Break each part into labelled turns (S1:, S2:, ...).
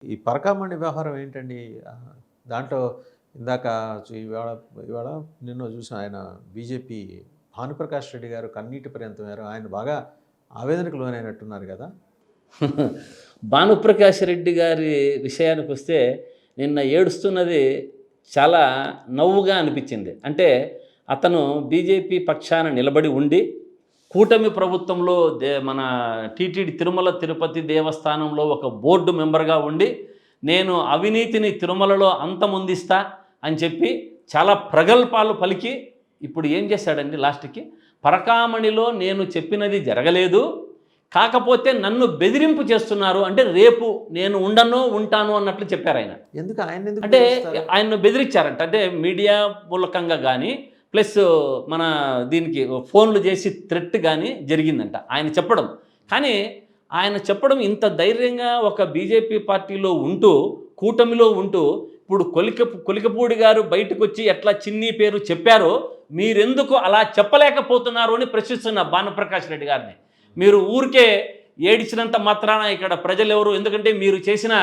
S1: ఈ పరకామణి వ్యవహారం ఏంటండి? దాంట్లో ఇందాక ఇవాళ ఇవాళ నిన్న చూసాం ఆయన బీజేపీ భానుప్రకాష్ రెడ్డి గారు కన్నీటి పర్యంతమయ్యారు. ఆయన బాగా ఆవేదనకు లోనైనట్టున్నారు గదా!
S2: భానుప్రకాష్ రెడ్డి గారి విషయానికొస్తే నిన్న ఏడుస్తున్నది చాలా నవ్వుగా అనిపించింది. అంటే అతను బీజేపీ పక్షాన నిలబడి ఉండి కూటమి ప్రభుత్వంలో మన టీటీడీ తిరుమల తిరుపతి దేవస్థానంలో ఒక బోర్డు మెంబర్గా ఉండి నేను అవినీతిని తిరుమలలో అంతమొందిస్తా అని చెప్పి చాలా ప్రగల్భాలు పలికి ఇప్పుడు ఏం చేశాడండి లాస్ట్కి పరకామణిలో నేను చెప్పినది జరగలేదు, కాకపోతే నన్ను బెదిరింపు చేస్తున్నారు, అంటే రేపు నేను ఉంటాను అన్నట్లు చెప్పారు ఆయన.
S1: ఎందుకు ఆయన
S2: అంటే ఆయన్ను బెదిరించారంట, అంటే మీడియా మూలకంగా కానీ ప్లస్ మన దీనికి ఫోన్లు చేసి థ్రెట్ కానీ జరిగిందంట ఆయన చెప్పడం. కానీ ఆయన చెప్పడం ఇంత ధైర్యంగా ఒక బీజేపీ పార్టీలో ఉంటూ కూటమిలో ఉంటూ ఇప్పుడు కొలికపూడి గారు బయటకు వచ్చి ఎట్లా చిన్ని పేరు చెప్పారో మీరెందుకు అలా చెప్పలేకపోతున్నారు అని ప్రశ్నిస్తున్న భానుప్రకాష్ రెడ్డి గారిని. మీరు ఊరికే ఏడిచినంత మాత్రాన ఇక్కడ ప్రజలు ఎవరు, ఎందుకంటే మీరు చేసిన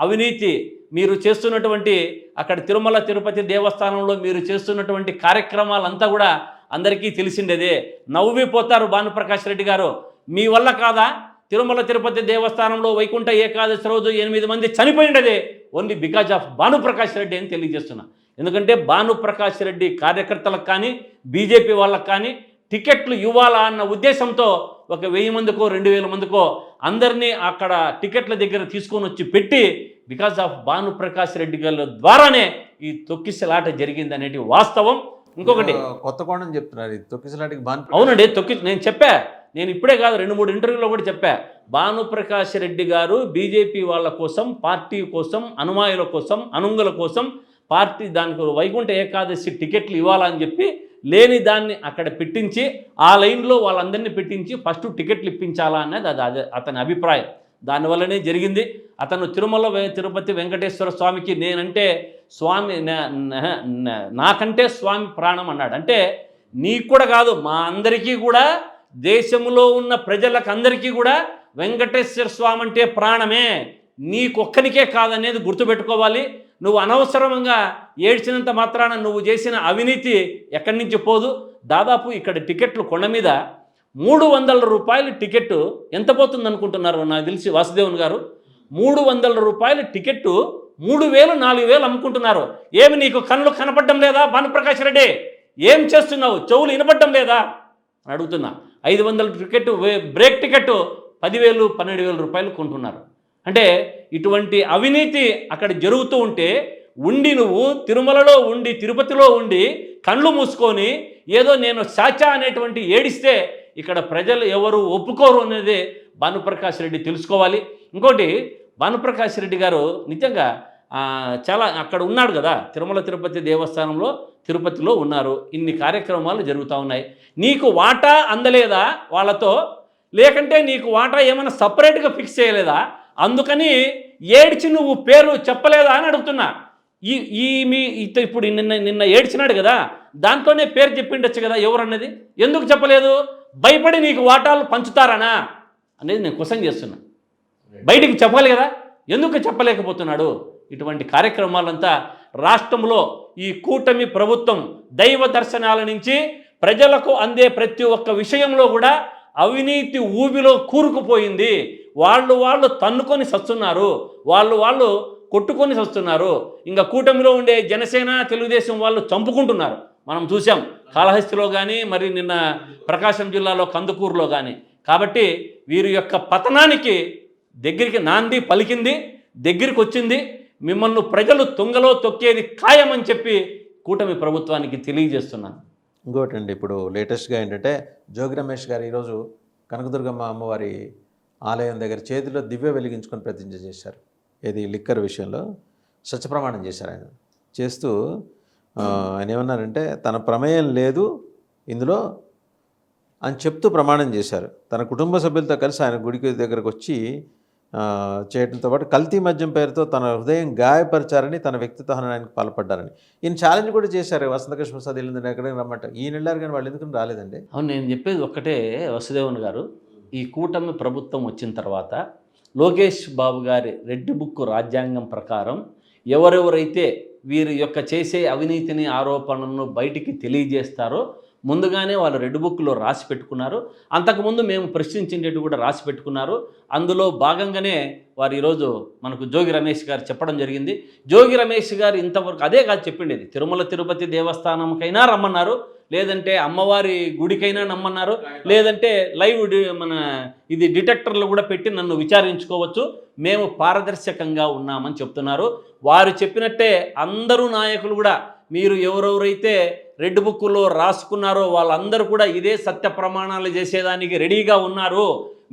S2: అవినీతి, మీరు చేస్తున్నటువంటి అక్కడ తిరుమల తిరుపతి దేవస్థానంలో మీరు చేస్తున్నటువంటి కార్యక్రమాలంతా కూడా అందరికీ తెలిసిండేదే. నవ్విపోతారు భానుప్రకాష్ రెడ్డి గారు. మీ వల్ల కాదా తిరుమల తిరుపతి దేవస్థానంలో వైకుంఠ ఏకాదశి రోజు 8 మంది చనిపోయిండదే only because of Bhanuprakash Reddy అని తెలియజేస్తున్నా. ఎందుకంటే భానుప్రకాష్ రెడ్డి కార్యకర్తలకు కానీ బీజేపీ వాళ్ళకు కానీ టికెట్లు ఇవ్వాలా అన్న ఉద్దేశంతో ఒక 1000 మందికో 2000 మందికో అందరినీ అక్కడ టికెట్ల దగ్గర తీసుకొని వచ్చి పెట్టి బికాజ్ ఆఫ్ భానుప్రకాష్ రెడ్డి గారి ద్వారానే ఈ తొక్కిసలాట జరిగింది అనేది వాస్తవం. ఇంకొకటి
S1: కొత్త కోణం చెప్తున్నారు తొక్కిసలాటకి.
S2: అవునండి, నేను చెప్పా, నేను ఇప్పుడే కాదు 2-3 ఇంటర్వ్యూలో కూడా చెప్పా. భానుప్రకాష్ రెడ్డి గారు బీజేపీ వాళ్ళ కోసం, పార్టీ కోసం, అనుమాయుల కోసం, అనుంగుల కోసం పార్టీ దానికి వైకుంఠ ఏకాదశి టికెట్లు ఇవ్వాలని చెప్పి లేని దాన్ని అక్కడ పెట్టించి ఆ లైన్లో వాళ్ళందరినీ పెట్టించి ఫస్ట్ టికెట్లు ఇప్పించాలా అన్నది అది అతని అభిప్రాయం. దానివల్లనే జరిగింది. అతను తిరుమల తిరుపతి వెంకటేశ్వర స్వామికి నేనంటే స్వామి నాకంటే స్వామి ప్రాణం అన్నాడు. అంటే నీకు కూడా కాదు, మా అందరికీ కూడా, దేశంలో ఉన్న ప్రజలకు అందరికీ కూడా వెంకటేశ్వర స్వామి అంటే ప్రాణమే, నీకొక్కనికే కాదనేది గుర్తుపెట్టుకోవాలి. నువ్వు అనవసరంగా ఏడ్చినంత మాత్రాన నువ్వు చేసిన అవినీతి ఎక్కడి నుంచి పోదు. దాదాపు ఇక్కడ టికెట్లు కొండ మీద 300 రూపాయల టికెట్టు ఎంత పోతుంది అనుకుంటున్నారు? నాకు తెలిసి వాసుదేవన్ గారు 300 రూపాయల టికెట్టు 3000-4000 అమ్ముకుంటున్నారు. ఏమి నీకు కళ్ళు కనపడడం లేదా భానుప్రకాష్ రెడ్డి? ఏం చేస్తున్నావు? చెవులు వినపడడం లేదా అని అడుగుతున్నా. 500 టికెట్ బ్రేక్ టికెట్ 10,000-12,000 రూపాయలు కొంటున్నారు. అంటే ఇటువంటి అవినీతి అక్కడ జరుగుతూ ఉంటే నువ్వు తిరుమలలో ఉండి తిరుపతిలో ఉండి కళ్ళు మూసుకొని ఏదో నేను సాచా అనేటువంటి ఏడిస్తే ఇక్కడ ప్రజలు ఎవరు ఒప్పుకోరు అనేది భానుప్రకాష్ రెడ్డి తెలుసుకోవాలి. ఇంకోటి, భానుప్రకాష్ రెడ్డి గారు నిజంగా చాలా అక్కడ ఉన్నాడు కదా, తిరుమల తిరుపతి దేవస్థానంలో తిరుపతిలో ఉన్నారు, ఇన్ని కార్యక్రమాలు జరుగుతూ ఉన్నాయి. నీకు వాటా అందలేదా వాళ్ళతో? లేకంటే నీకు వాటా ఏమైనా సపరేట్గా ఫిక్స్ చేయలేదా? అందుకని ఏడ్చి నువ్వు పేరు చెప్పలేదా అని అడుగుతున్నా. ఇప్పుడు నిన్న ఏడ్చినాడు కదా, దాంతోనే పేరు చెప్పిండొచ్చు కదా ఎవరన్నది. ఎందుకు చెప్పలేదు? భయపడి నీకు వాటాలు పంచుతారనా అనేది నేను క్వశ్చన్ చేస్తున్నా. బయటికి చెప్పాలి కదా, ఎందుకు చెప్పలేకపోతున్నాడు? ఇటువంటి కార్యక్రమాలంతా రాష్ట్రంలో ఈ కూటమి ప్రభుత్వం దైవ దర్శనాల నుంచి ప్రజలకు అందే ప్రతి ఒక్క విషయంలో కూడా అవినీతి ఊబిలో కూరుకుపోయింది. వాళ్ళు తన్నుకొని సస్తున్నారు, వాళ్ళు కొట్టుకొని సస్తున్నారు. ఇంకా కూటమిలో ఉండే జనసేన తెలుగుదేశం వాళ్ళు చంపుకుంటున్నారు. మనం చూసాం కాళహస్తిలో కానీ, మరి నిన్న ప్రకాశం జిల్లాలో కందుకూరులో కానీ. కాబట్టి వీరి యొక్క పతనానికి దగ్గరికి నాంది పలికింది, దగ్గరికి వచ్చింది. మిమ్మల్ని ప్రజలు తుంగలో తొక్కేది ఖాయమని చెప్పి కూటమి ప్రభుత్వానికి తెలియజేస్తున్నాను.
S1: ఇంకోటండి, ఇప్పుడు లేటెస్ట్గా ఏంటంటే జోగి రమేష్ గారు ఈరోజు కనకదుర్గమ్మ అమ్మవారి ఆలయం దగ్గర చేతిలో దివ్య వెలిగించుకొని ప్రతిజ్ఞ చేశారు. ఏది లిక్కర్ విషయంలో సత్యప్రమాణం చేశారు. ఆయన చేస్తూ ఆయన ఏమన్నారంటే తన ప్రమేయం లేదు ఇందులో అని చెప్తూ ప్రమాణం చేశారు. తన కుటుంబ సభ్యులతో కలిసి ఆయన గుడికి దగ్గరకు వచ్చి చేయడంతో పాటు కల్తీ మద్యం పేరుతో తన హృదయం గాయపరిచారని, తన వ్యక్తిత్వ హననానికి పాల్పడ్డారని ఈయన ఛాలెంజ్ కూడా చేశారు. వసంతకృష్ణ ప్రసాద్ వెళ్ళిందని ఎక్కడికి రమ్మంట ఈయన వెళ్ళారు, కానీ వాళ్ళు ఎందుకు రాలేదండి?
S2: అవును, నేను చెప్పేది ఒక్కటే వసుదేవన్ గారు, ఈ కూటమి ప్రభుత్వం వచ్చిన తర్వాత లోకేష్ బాబు గారి రెడ్ బుక్ రాజ్యాంగం ప్రకారం ఎవరెవరైతే వీరి యొక్క చేసే అవినీతిని ఆరోపణలను బయటికి తెలియజేస్తారో ముందుగానే వాళ్ళు రెడ్ బుక్లో రాసి పెట్టుకున్నారు. అంతకుముందు మేము ప్రశ్నించేటట్టు కూడా రాసి పెట్టుకున్నారు. అందులో భాగంగానే వారు ఈరోజు మనకు జోగి రమేష్ గారు చెప్పడం జరిగింది. జోగి రమేష్ గారు ఇంతవరకు అదే కాదు చెప్పిండేది, తిరుమల తిరుపతి దేవస్థానంకైనా రమ్మన్నారు, లేదంటే అమ్మవారి గుడికైనా నమ్మన్నారు, లేదంటే లైవ్ ఇది డిటెక్టర్లు కూడా పెట్టి నన్ను విచారించుకోవచ్చు, మేము పారదర్శకంగా ఉన్నామని చెప్తున్నారు. వారు చెప్పినట్టే అందరూ నాయకులు కూడా మీరు ఎవరెవరైతే రెడ్ బుక్లో రాసుకున్నారో వాళ్ళందరూ కూడా ఇదే సత్య ప్రమాణాలు చేసేదానికి రెడీగా ఉన్నారు.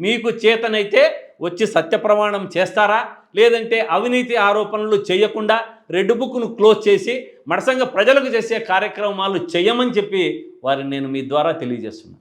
S2: మీకు చేతనైతే వచ్చి సత్య ప్రమాణం చేస్తారా, లేదంటే అవినీతి ఆరోపణలు చేయకుండా రెడ్ బుక్ను క్లోజ్ చేసి మడసంగా ప్రజలకు చేసే కార్యక్రమాలు చేయమని చెప్పి వారిని నేను మీ ద్వారా తెలియజేస్తున్నాను.